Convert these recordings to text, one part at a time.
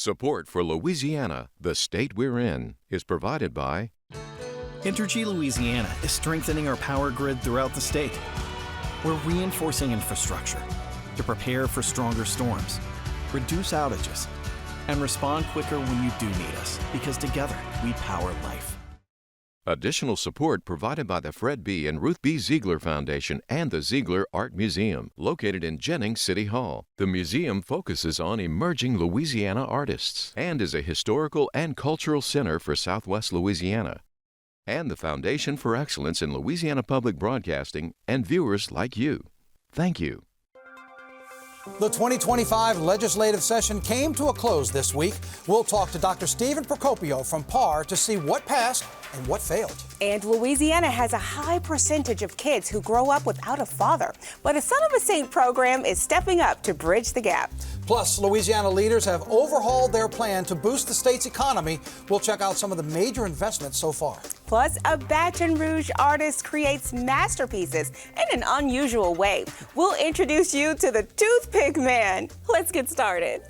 Support for Louisiana, the state we're in, is provided by Entergy Louisiana is strengthening our power grid throughout the state. We're reinforcing infrastructure to prepare for stronger storms, reduce outages, and respond quicker when you do need us, because together we power life. Additional support provided by the Fred B. and Ruth B. Ziegler Foundation and the Ziegler Art Museum, located in Jennings City Hall. The museum focuses on emerging Louisiana artists and is a historical and cultural center for Southwest Louisiana. And the Foundation for Excellence in Louisiana Public Broadcasting and viewers like you. Thank you. The 2025 legislative session came to a close this week. We'll talk to Dr. Stephen Procopio from PAR to see what passed and what failed. And Louisiana has a high percentage of kids who grow up without a father. But a Son of a Saint program is stepping up to bridge the gap. Plus, Louisiana leaders have overhauled their plan to boost the state's economy. We'll check out some of the major investments so far. Plus, a Baton Rouge artist creates masterpieces in an unusual way. We'll introduce you to the Toothpick Man. Let's get started.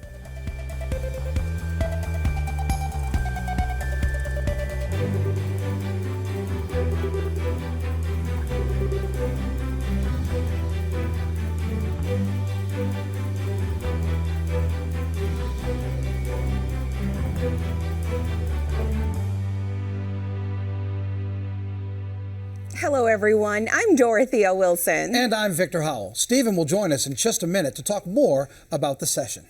Hello, everyone. I'm Dorothea Wilson. And I'm Victor Howell. Stephen will join us in just a minute to talk more about the session.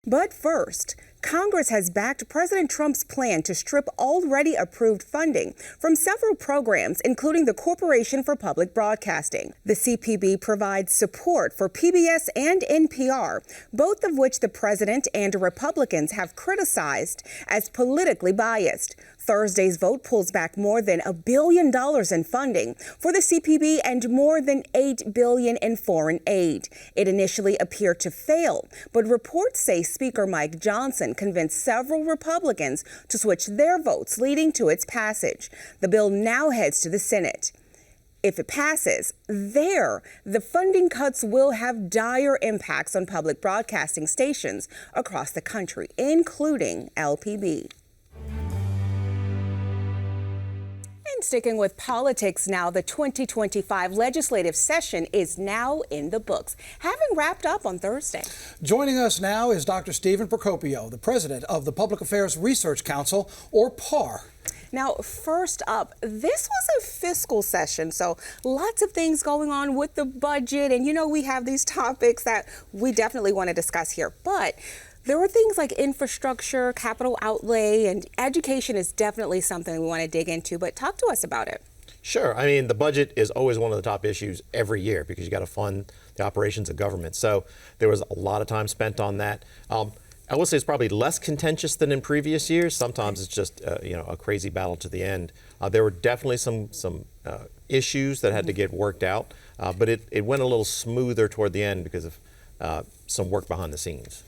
But first, Congress has backed President Trump's plan to strip already approved funding from several programs, including the Corporation for Public Broadcasting. The CPB provides support for PBS and NPR, both of which the president and Republicans have criticized as politically biased. Thursday's vote pulls back more than $1 billion in funding for the CPB and more than $8 billion in foreign aid. It initially appeared to fail, but reports say Speaker Mike Johnson convinced several Republicans to switch their votes, leading to its passage. The bill now heads to the Senate. If it passes, the funding cuts will have dire impacts on public broadcasting stations across the country, including LPB. And sticking with politics now, the 2025 legislative session is now in the books, having wrapped up on Thursday. Joining us now is Dr. Stephen Procopio, the president of the Public Affairs Research Council, or PAR. Now, first up, this was a fiscal session, so lots of things going on with the budget. And, we have these topics that we definitely want to discuss here. But there were things like infrastructure, capital outlay, and education is definitely something we want to dig into. But talk to us about it. Sure. I mean, the budget is always one of the top issues every year because you got to fund the operations of government. So there was a lot of time spent on that. I will say it's probably less contentious than in previous years. Sometimes it's just a crazy battle to the end. There were definitely some issues that had to get worked out, but it went a little smoother toward the end because of some work behind the scenes.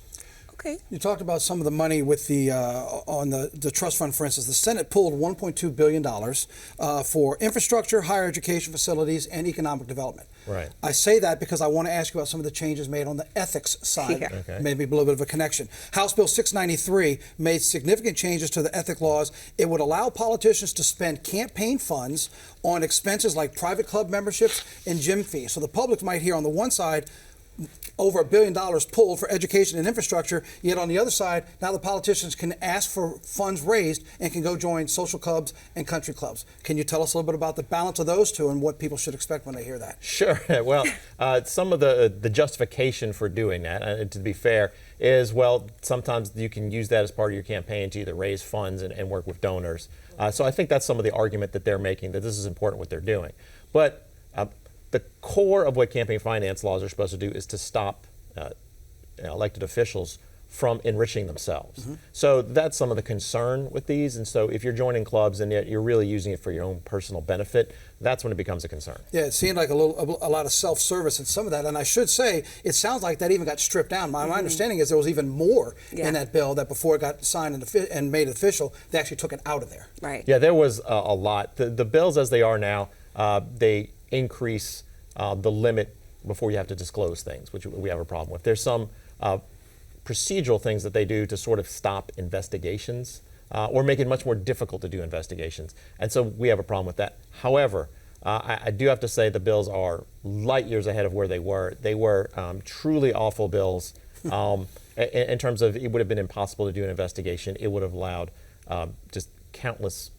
Okay. You talked about some of the money with on the trust fund, for instance. The Senate pulled $1.2 billion for infrastructure, higher education facilities, and economic development. Right. I say that because I want to ask you about some of the changes made on the ethics side. Yeah. Okay. Maybe a little bit of a connection. House Bill 693 made significant changes to the ethic laws. It would allow politicians to spend campaign funds on expenses like private club memberships and gym fees. So the public might hear on the one side, over $1 billion pulled for education and infrastructure, yet on the other side, now the politicians can ask for funds raised and can go join social clubs and country clubs. Can you tell us a little bit about the balance of those two and what people should expect when they hear that? Sure. Well, some of the justification for doing that, to be fair, is, well, sometimes you can use that as part of your campaign to either raise funds and work with donors. So I think that's some of the argument that they're making, that this is important what they're doing. But the core of what campaign finance laws are supposed to do is to stop elected officials from enriching themselves. Mm-hmm. So that's some of the concern with these. And so if you're joining clubs and yet you're really using it for your own personal benefit, that's when it becomes a concern. Yeah, it seemed like a lot of self-service in some of that. And I should say, it sounds like that even got stripped down. My understanding is there was even more in that bill that before it got signed and made official, they actually took it out of there. Right. Yeah, there was a lot. The bills as they are now, they increase the limit before you have to disclose things, which we have a problem with. There's some procedural things that they do to sort of stop investigations or make it much more difficult to do investigations. And so we have a problem with that. However, I do have to say the bills are light years ahead of where they were. They were truly awful bills in terms of it would have been impossible to do an investigation. It would have allowed just countless,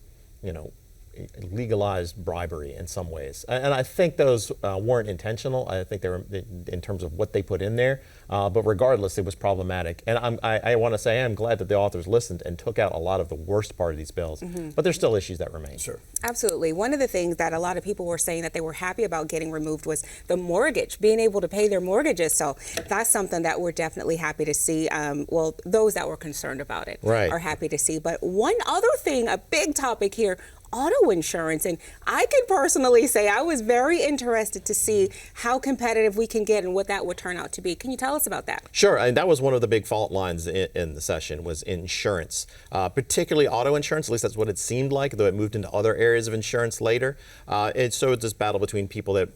legalized bribery in some ways. And I think those weren't intentional. I think they were in terms of what they put in there. But regardless, it was problematic. And I want to say I'm glad that the authors listened and took out a lot of the worst part of these bills. But there's still issues that remain. Sure. Absolutely. One of the things that a lot of people were saying that they were happy about getting removed was the mortgage, being able to pay their mortgages. So that's something that we're definitely happy to see. Well, those that were concerned about it are happy to see. But one other thing, a big topic here, auto insurance. And I can personally say I was very interested to see how competitive we can get and what that would turn out to be. Can you tell us about that? Sure, and that was one of the big fault lines in the session was insurance, particularly auto insurance. At least that's what it seemed like, though it moved into other areas of insurance later. And so it's this battle between people that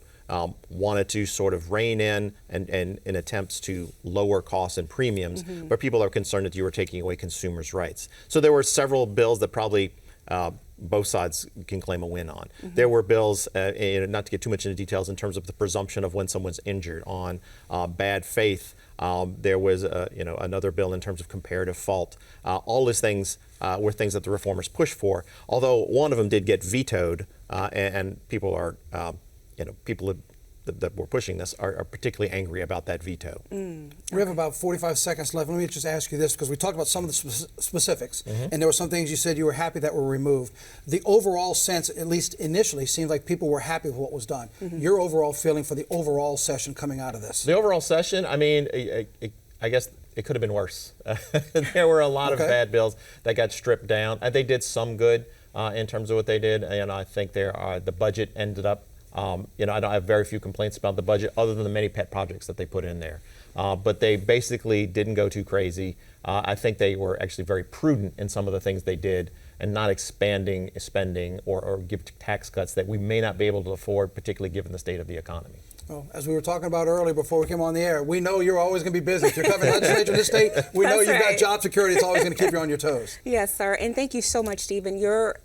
wanted to sort of rein in and in attempts to lower costs and premiums, but people are concerned that you were taking away consumers' rights. So there were several bills that probably both sides can claim a win on. There were bills, not to get too much into details, in terms of the presumption of when someone's injured on bad faith. There was another bill in terms of comparative fault. All these things were things that the reformers pushed for, although one of them did get vetoed, and people are, people that were pushing this are particularly angry about that veto. We have about 45 seconds left. Let me just ask you this, because we talked about some of the specifics, and there were some things you said you were happy that were removed. The overall sense, at least initially, seemed like people were happy with what was done. Your overall feeling for the overall session coming out of this? The overall session, I mean, I guess it could have been worse. There were a lot of bad bills that got stripped down. They did some good in terms of what they did, and I think the budget ended up I have very few complaints about the budget other than the many pet projects that they put in there. But they basically didn't go too crazy. I think they were actually very prudent in some of the things they did and not expanding spending or give tax cuts that we may not be able to afford, particularly given the state of the economy. Well, as we were talking about earlier before we came on the air, we know you're always going to be busy. If you're covering legislature in this state, we know you've got job security. It's always going to keep you on your toes. Yes, sir. And thank you so much, Stephen. Your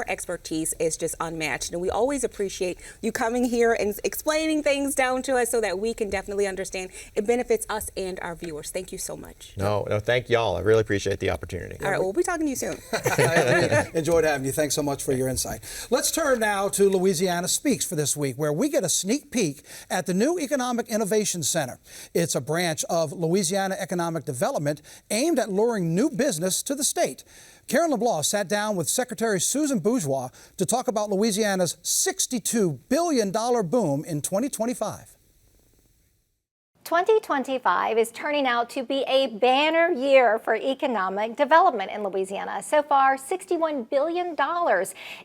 expertise is just unmatched. And we always appreciate you coming here and explaining things down to us so that we can definitely understand. It benefits us and our viewers. Thank you so much. No, thank y'all. I really appreciate the opportunity. All right, we'll be talking to you soon. Enjoyed having you. Thanks so much for your insight. Let's turn now to Louisiana Speaks for this week, where we get a sneak peek at the new Economic Innovation Center. It's a branch of Louisiana Economic Development aimed at luring new business to the state. Karen LeBlanc sat down with Secretary Susan Bourgeois to talk about Louisiana's $62 billion boom in 2025. 2025 is turning out to be a banner year for economic development in Louisiana. So far, $61 billion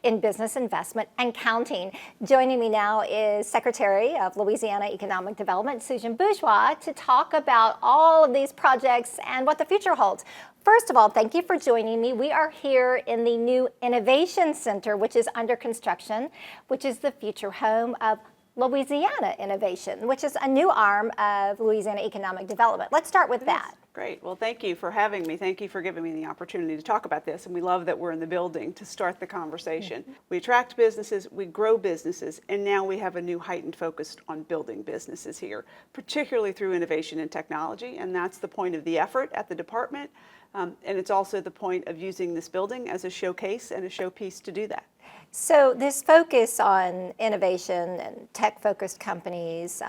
in business investment and counting. Joining me now is Secretary of Louisiana Economic Development, Susan Bourgeois, to talk about all of these projects and what the future holds. First of all, thank you for joining me. We are here in the new Innovation Center, which is under construction, which is the future home of Louisiana Innovation, which is a new arm of Louisiana Economic Development. Let's start with that. Great. Well, thank you for having me. Thank you for giving me the opportunity to talk about this. And we love that we're in the building to start the conversation. We attract businesses, we grow businesses, and now we have a new heightened focus on building businesses here, particularly through innovation and technology. And that's the point of the effort at the department. And it's also the point of using this building as a showcase and a showpiece to do that. So this focus on innovation and tech-focused companies,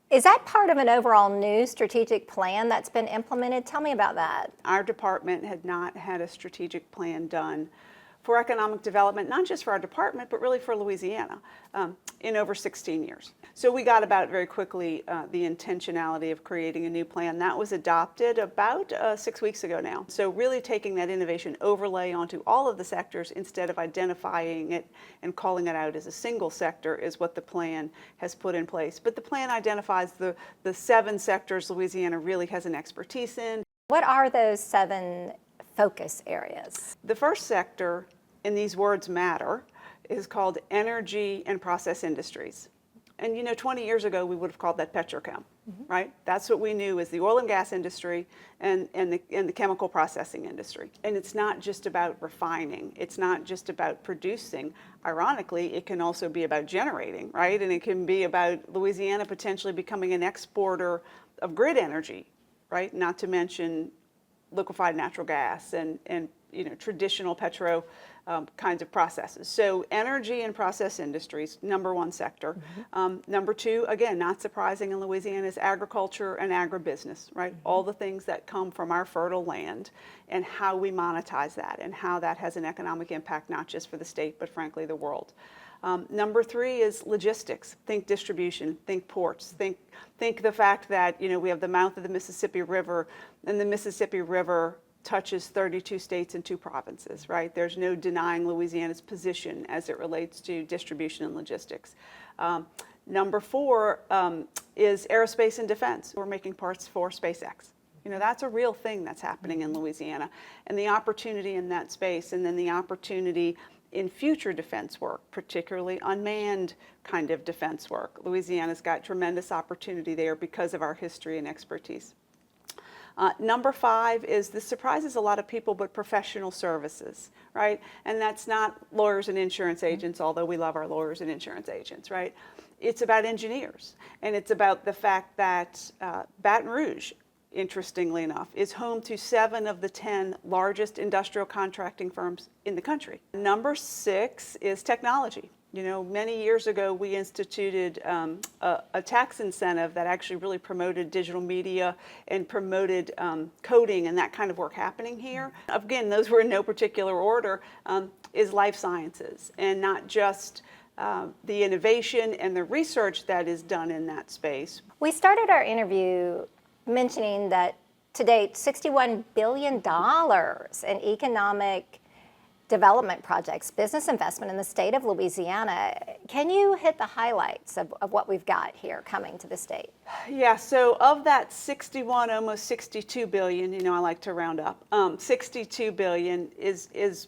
is that part of an overall new strategic plan that's been implemented? Tell me about that. Our department had not had a strategic plan done for economic development, not just for our department, but really for Louisiana, in over 16 years. So we got about very quickly the intentionality of creating a new plan. That was adopted about 6 weeks ago now. So really taking that innovation overlay onto all of the sectors instead of identifying it and calling it out as a single sector is what the plan has put in place. But the plan identifies the 7 sectors Louisiana really has an expertise in. What are those 7 focus areas? The first sector, and these words matter, is called energy and process industries. And 20 years ago, we would have called that petrochem, right? That's what we knew as the oil and gas industry and the chemical processing industry. And it's not just about refining. It's not just about producing. Ironically, it can also be about generating, right? And it can be about Louisiana potentially becoming an exporter of grid energy, right? Not to mention liquefied natural gas and traditional petro kinds of processes. So energy and process industries, number one sector. Number two, again, not surprising in Louisiana, is agriculture and agribusiness, right? All the things that come from our fertile land and how we monetize that and how that has an economic impact, not just for the state, but frankly, the world. Number three is logistics. Think distribution, think ports, think the fact that we have the mouth of the Mississippi River, and the Mississippi River touches 32 states and 2 provinces, right? There's no denying Louisiana's position as it relates to distribution and logistics. Number four is aerospace and defense. We're making parts for SpaceX. That's a real thing that's happening in Louisiana, and the opportunity in that space, and then the opportunity in future defense work, particularly unmanned kind of defense work. Louisiana's got tremendous opportunity there because of our history and expertise. Number five is, this surprises a lot of people, but professional services, right? And that's not lawyers and insurance agents, although we love our lawyers and insurance agents, right? It's about engineers, and it's about the fact that Baton Rouge, interestingly enough, is home to 7 of the 10 largest industrial contracting firms in the country. Number 6 is technology. Many years ago, we instituted a tax incentive that actually really promoted digital media and promoted coding and that kind of work happening here. Again, those were in no particular order, is life sciences, and not just the innovation and the research that is done in that space. We started our interview mentioning that to date, $61 billion in economic development projects, business investment in the state of Louisiana. Can you hit the highlights of what we've got here coming to the state? Yeah, so of that 61, almost 62 billion, I like to round up, 62 billion is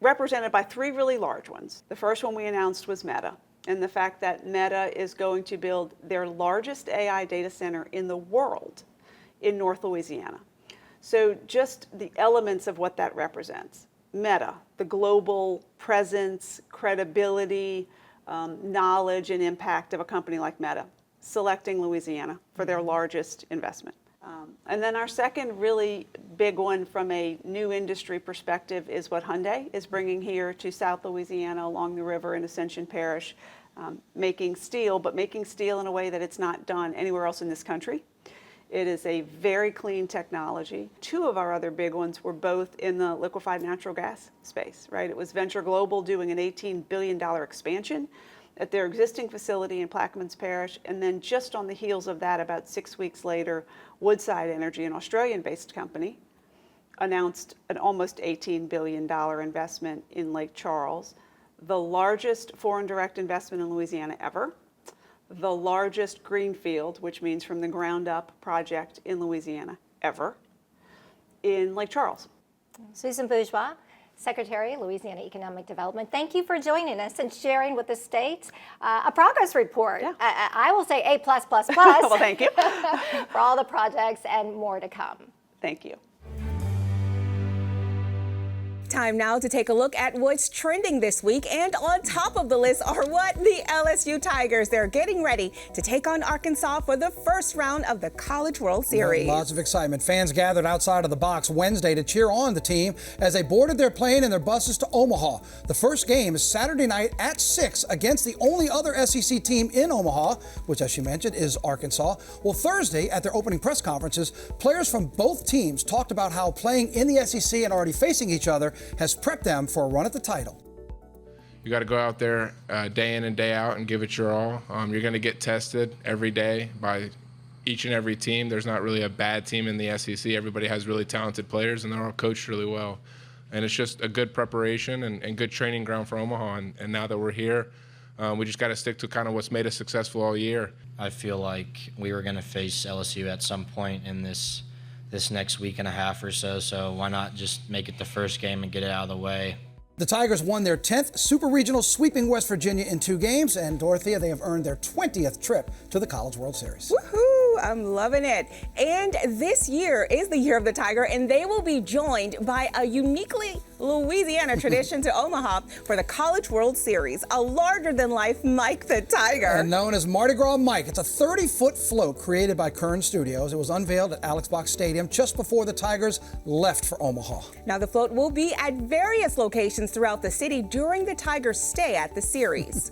represented by 3 really large ones. The first one we announced was Meta, and the fact that Meta is going to build their largest AI data center in the world in North Louisiana. So just the elements of what that represents. Meta, the global presence, credibility, knowledge, and impact of a company like Meta, selecting Louisiana for their largest investment. And then our second really big one from a new industry perspective is what Hyundai is bringing here to South Louisiana along the river in Ascension Parish, making steel, but making steel in a way that it's not done anywhere else in this country. It is a very clean technology. 2 of our other big ones were both in the liquefied natural gas space, right? It was Venture Global doing an $18 billion expansion at their existing facility in Plaquemines Parish, and then just on the heels of that, about 6 weeks later, Woodside Energy, an Australian-based company, announced an almost $18 billion investment in Lake Charles, the largest foreign direct investment in Louisiana ever, the largest greenfield, which means from the ground up project in Louisiana ever, in Lake Charles. Susan Bourgeois, Secretary, Louisiana Economic Development, thank you for joining us and sharing with the state a progress report. Yeah. I will say A+++. Well, thank you. For all the projects and more to come. Thank you. Time now to take a look at what's trending this week, and on top of the list are the LSU Tigers. They're getting ready to take on Arkansas for the first round of the College World Series. Lots of excitement. Fans gathered outside of the box Wednesday to cheer on the team as they boarded their plane and their buses to Omaha. The first game is Saturday night at 6 against the only other SEC team in Omaha, which, as she mentioned, is Arkansas. Well, Thursday at their opening press conferences, players from both teams talked about how playing in the SEC and already facing each other has prepped them for a run at the title. You got to go out there day in and day out and give it your all. You're going to get tested every day by each and every team. There's not really a bad team in the SEC. Everybody has really talented players, and they're all coached really well. And it's just a good preparation and good training ground for Omaha. And now that we're here, we just got to stick to kind of what's made us successful all year. I feel like we were going to face LSU at some point in this next week and a half or so why not just make it the first game and get it out of the way? The Tigers won their 10th Super Regional, sweeping West Virginia in 2 games, and Dorothea, they have earned their 20th trip to the College World Series. Woohoo! I'm loving it. And this year is the year of the Tiger, and they will be joined by a uniquely Louisiana tradition to Omaha for the College World Series, a larger-than-life Mike the Tiger. And known as Mardi Gras Mike, it's a 30-foot float created by Kern Studios. It was unveiled at Alex Box Stadium just before the Tigers left for Omaha. Now, the float will be at various locations throughout the city during the Tigers' stay at the series.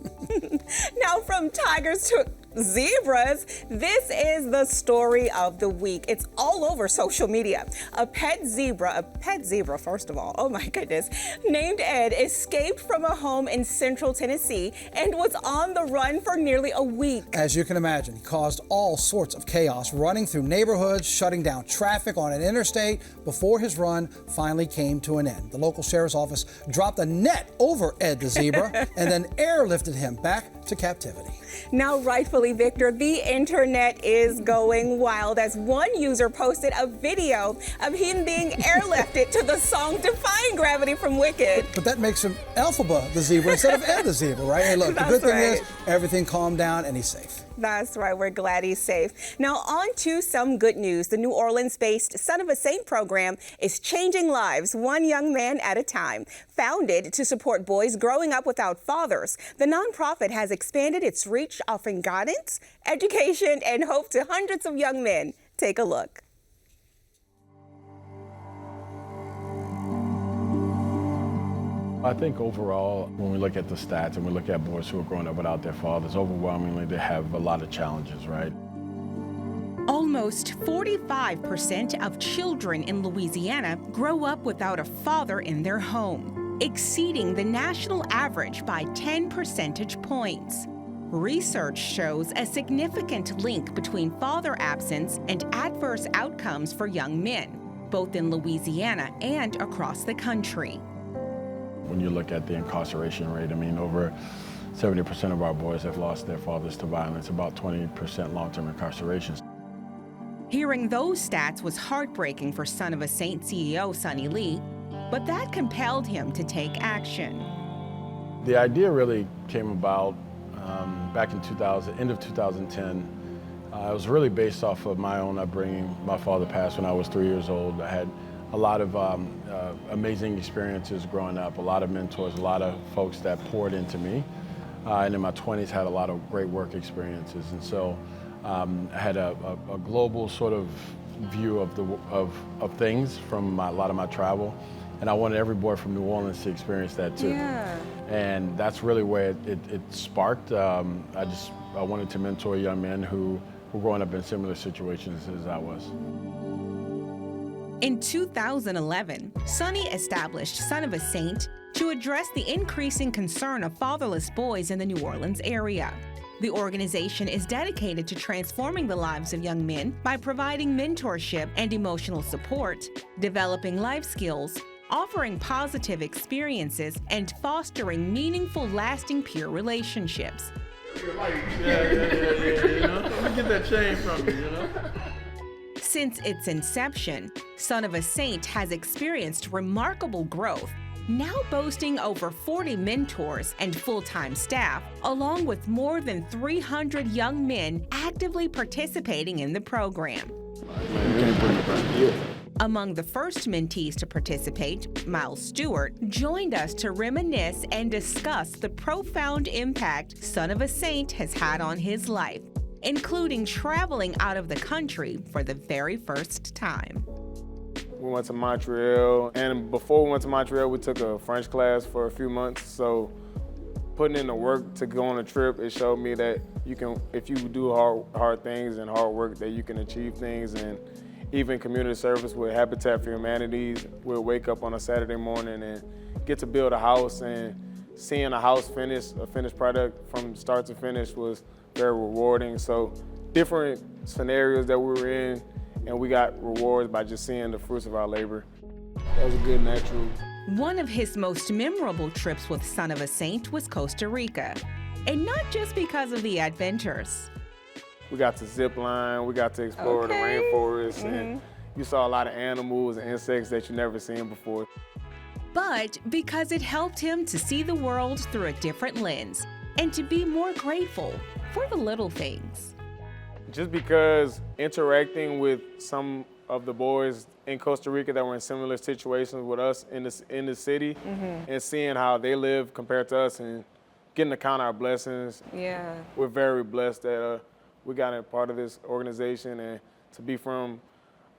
Now, from Tigers to zebras, this is the story of the week. It's all over social media. A pet zebra first of all, oh my goodness, named Ed escaped from a home in central Tennessee and was on the run for nearly a week. As you can imagine, he caused all sorts of chaos, running through neighborhoods, shutting down traffic on an interstate before his run finally came to an end. The local sheriff's office dropped a net over Ed the zebra and then airlifted him back to captivity. Now, rightfully, Victor, the internet is going wild as one user posted a video of him being airlifted to the song Defying Gravity from Wicked. But that makes him Elphaba the zebra instead of Ed the zebra, right? Hey, look, the good thing is everything calmed down and he's safe. That's right. We're glad he's safe. Now, on to some good news. The New Orleans-based Son of a Saint program is changing lives one young man at a time. Founded to support boys growing up without fathers, the nonprofit has expanded its reach, offering guidance, education, and hope to hundreds of young men. Take a look. I think overall, when we look at the stats and we look at boys who are growing up without their fathers, overwhelmingly they have a lot of challenges, right? Almost 45% of children in Louisiana grow up without a father in their home, exceeding the national average by 10 percentage points. Research shows a significant link between father absence and adverse outcomes for young men, both in Louisiana and across the country. When you look at the incarceration rate, I mean, over 70% of our boys have lost their fathers to violence, about 20% long-term incarceration. Hearing those stats was heartbreaking for Son of a Saint CEO Sonny Lee, but that compelled him to take action. The idea really came about back in end of 2010. It was really based off of my own upbringing. My father passed when I was 3 years old. I had a lot of amazing experiences growing up, a lot of mentors, a lot of folks that poured into me. And in my 20s, had a lot of great work experiences. And so I had a global sort of view of things from a lot of my travel. And I wanted every boy from New Orleans to experience that too. Yeah. And that's really where it sparked. I wanted to mentor young men who were growing up in similar situations as I was. In 2011, Sonny established Son of a Saint to address the increasing concern of fatherless boys in the New Orleans area. The organization is dedicated to transforming the lives of young men by providing mentorship and emotional support, developing life skills, offering positive experiences, and fostering meaningful, lasting peer relationships. Yeah, you know? Let me get that chain from you, you know? Since its inception, Son of a Saint has experienced remarkable growth, now boasting over 40 mentors and full-time staff, along with more than 300 young men actively participating in the program. Among the first mentees to participate, Miles Stewart joined us to reminisce and discuss the profound impact Son of a Saint has had on his life, including traveling out of the country for the very first time. We went to Montreal, and before we went to Montreal, we took a French class for a few months. So putting in the work to go on a trip, it showed me that you can, if you do hard things and hard work, that you can achieve things. And even community service with Habitat for Humanities, we'll wake up on a Saturday morning and get to build a house, and seeing a house finished, a finished product from start to finish was very rewarding. So different scenarios that we were in, and we got rewards by just seeing the fruits of our labor. That was a good natural. One of his most memorable trips with Son of a Saint was Costa Rica, and not just because of the adventures. We got to zip line, we got to explore the rainforest, and you saw a lot of animals and insects that you never seen before. but because it helped him to see the world through a different lens and to be more grateful for the little things. Just because interacting with some of the boys in Costa Rica that were in similar situations with us in the city, and seeing how they live compared to us and getting to count our blessings. Yeah. We're very blessed that we got a part of this organization, and to be from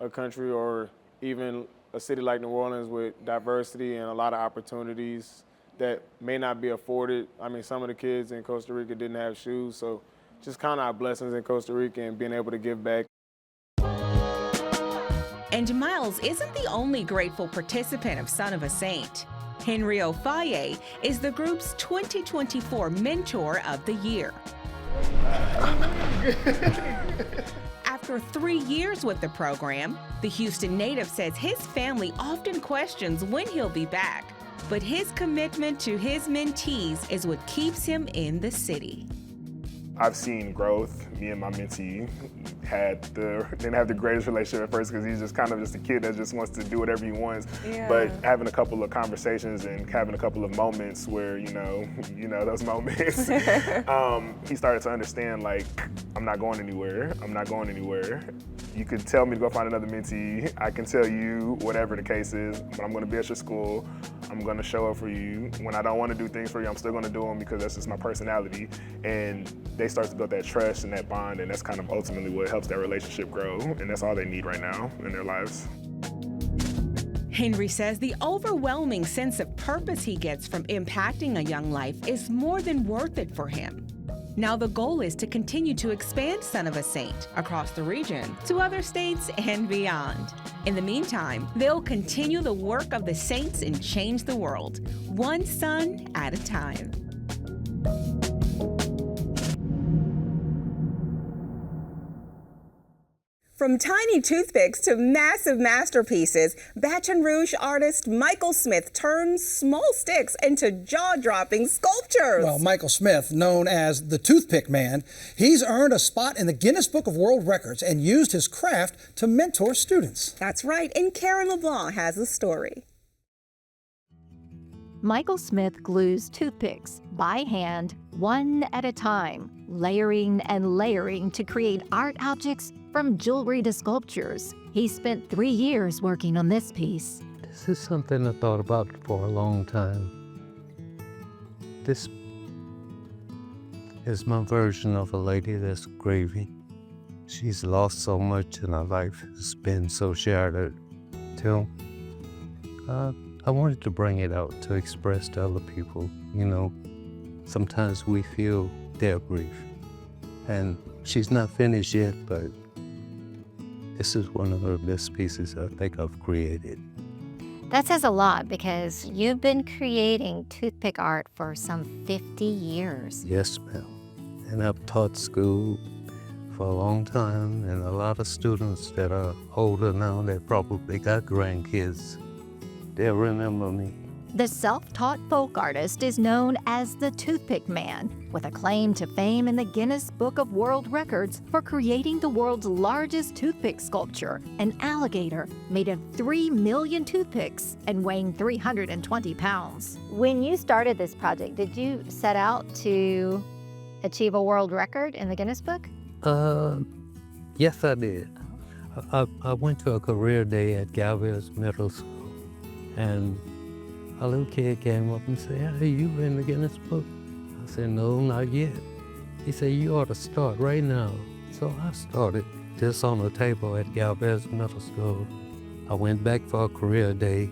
a country or even a city like New Orleans with diversity and a lot of opportunities that may not be afforded. I mean, some of the kids in Costa Rica didn't have shoes, so just count our blessings in Costa Rica and being able to give back. And Miles isn't the only grateful participant of Son of a Saint. Henry Ofaye is the group's 2024 Mentor of the Year. After 3 years with the program, the Houston native says his family often questions when he'll be back, but his commitment to his mentees is what keeps him in the city. I've seen growth. Me and my mentee didn't have the greatest relationship at first because he's just kind of just a kid that just wants to do whatever he wants. Yeah. But having a couple of conversations and having a couple of moments where, you know those moments, he started to understand, like, I'm not going anywhere. I'm not going anywhere. You could tell me to go find another mentee. I can tell you whatever the case is, but I'm going to be at your school. I'm going to show up for you. When I don't want to do things for you, I'm still going to do them because that's just my personality. And they start to build that trust and that bond, and that's kind of ultimately what helps that relationship grow, and that's all they need right now in their lives. Henry says the overwhelming sense of purpose he gets from impacting a young life is more than worth it for him. Now the goal is to continue to expand Son of a Saint across the region to other states and beyond. In the meantime, they'll continue the work of the saints and change the world, one son at a time. From tiny toothpicks to massive masterpieces, Baton Rouge artist Michael Smith turns small sticks into jaw-dropping sculptures. Well, Michael Smith, known as the Toothpick Man, he's earned a spot in the Guinness Book of World Records and used his craft to mentor students. That's right, and Karen LeBlanc has the story. Michael Smith glues toothpicks by hand, one at a time, layering and layering to create art objects from jewelry to sculptures. He spent 3 years working on this piece. This is something I thought about for a long time. This is my version of a lady that's grieving. She's lost so much in her life. It's been so shattered. Till I wanted to bring it out to express to other people. You know, sometimes we feel their grief. And she's not finished yet, but this is one of her best pieces I think I've created. That says a lot because you've been creating toothpick art for some 50 years. Yes, ma'am. And I've taught school for a long time, and a lot of students that are older now that probably got grandkids, they'll remember me. The self-taught folk artist is known as the Toothpick Man, with a claim to fame in the Guinness Book of World Records for creating the world's largest toothpick sculpture, an alligator made of 3 million toothpicks and weighing 320 pounds. When you started this project, did you set out to achieve a world record in the Guinness Book? Yes, I did. I went to a career day at Galvez Middle School, and a little kid came up and said, "Hey, you in the Guinness Book?" I said, "No, not yet." He said, "You ought to start right now." So I started just on the table at Galvez Middle School. I went back for a career day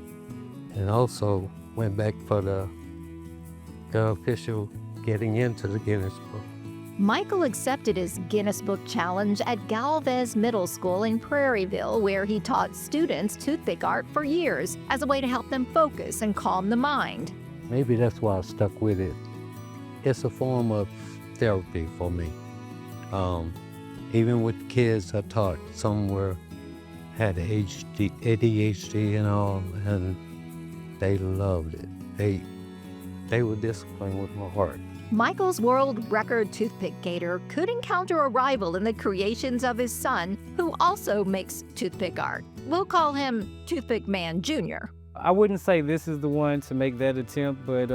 and also went back for the official getting into the Guinness Book. Michael accepted his Guinness Book challenge at Galvez Middle School in Prairieville, where he taught students toothpick art for years as a way to help them focus and calm the mind. Maybe that's why I stuck with it. It's a form of therapy for me. Even with kids I taught, some had ADHD and all, and they loved it. They were disciplined with my heart. Michael's world record toothpick gator could encounter a rival in the creations of his son, who also makes toothpick art. We'll call him Toothpick Man Jr. I wouldn't say this is the one to make that attempt, but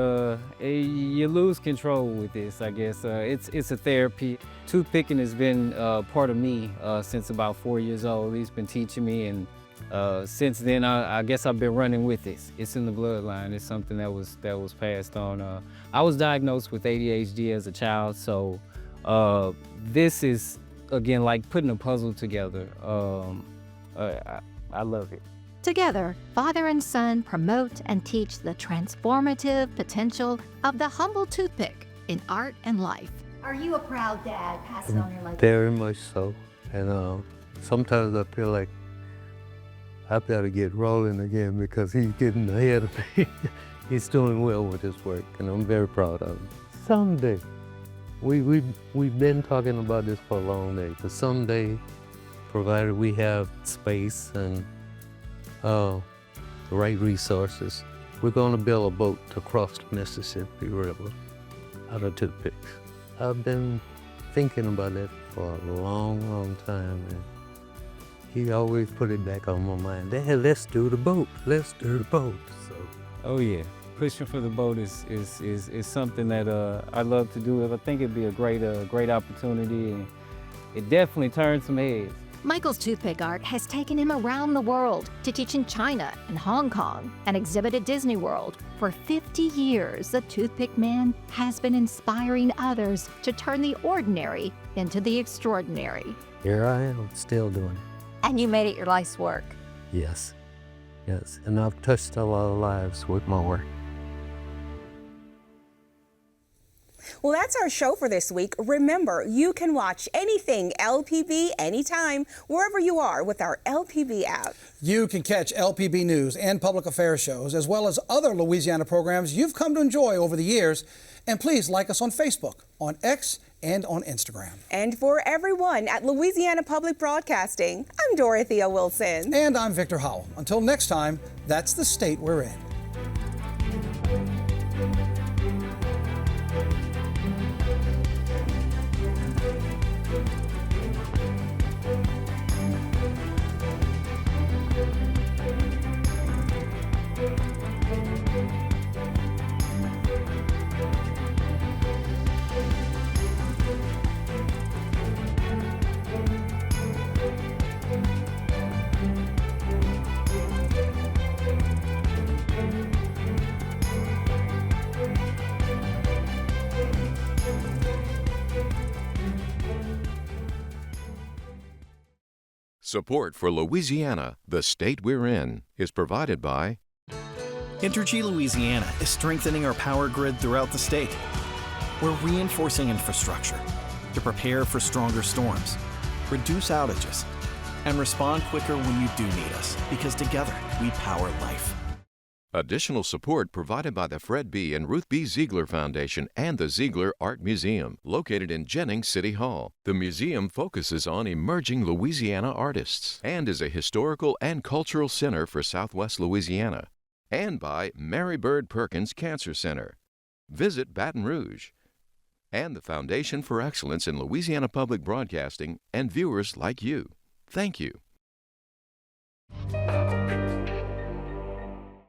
you lose control with this, I guess. It's a therapy. Toothpicking has been part of me since about 4 years old. He's been teaching me, and since then, I guess I've been running with this. It's in the bloodline. It's something that was passed on. I was diagnosed with ADHD as a child, so this is, again, like putting a puzzle together. I love it. Together, father and son promote and teach the transformative potential of the humble toothpick in art and life. Are you a proud dad passing on your legacy? Very much so. And sometimes I feel like I better get rolling again because he's getting ahead of me. He's doing well with his work, and I'm very proud of him. Someday, we've been talking about this for a long day, but someday, provided we have space and the right resources, we're going to build a boat to cross the Mississippi River out of toothpicks. I've been thinking about that for a long, long time, and he always put it back on my mind. Dad, let's do the boat. Let's do the boat. So, oh yeah, pushing for the boat is something that I love to do. I think it'd be a great opportunity, and it definitely turns some heads. Michael's toothpick art has taken him around the world to teach in China and Hong Kong and exhibit at Disney World. For 50 years, the Toothpick Man has been inspiring others to turn the ordinary into the extraordinary. Here I am, still doing it. And you made it your life's work. Yes, yes, and I've touched a lot of lives with my work. Well, that's our show for this week. Remember, you can watch anything LPB anytime, wherever you are with our LPB app. You can catch LPB news and public affairs shows, as well as other Louisiana programs you've come to enjoy over the years. And please like us on Facebook, on X, and on Instagram. And for everyone at Louisiana Public Broadcasting, I'm Dorothea Wilson. And I'm Victor Howell. Until next time, that's the state we're in. Support for Louisiana, the state we're in, is provided by Entergy Louisiana is strengthening our power grid throughout the state. We're reinforcing infrastructure to prepare for stronger storms, reduce outages, and respond quicker when you do need us, because together we power life. Additional support provided by the Fred B. and Ruth B. Ziegler Foundation and the Ziegler Art Museum, located in Jennings City Hall. The museum focuses on emerging Louisiana artists and is a historical and cultural center for Southwest Louisiana. And by Mary Bird Perkins Cancer Center. Visit Baton Rouge. And the Foundation for Excellence in Louisiana Public Broadcasting and viewers like you. Thank you.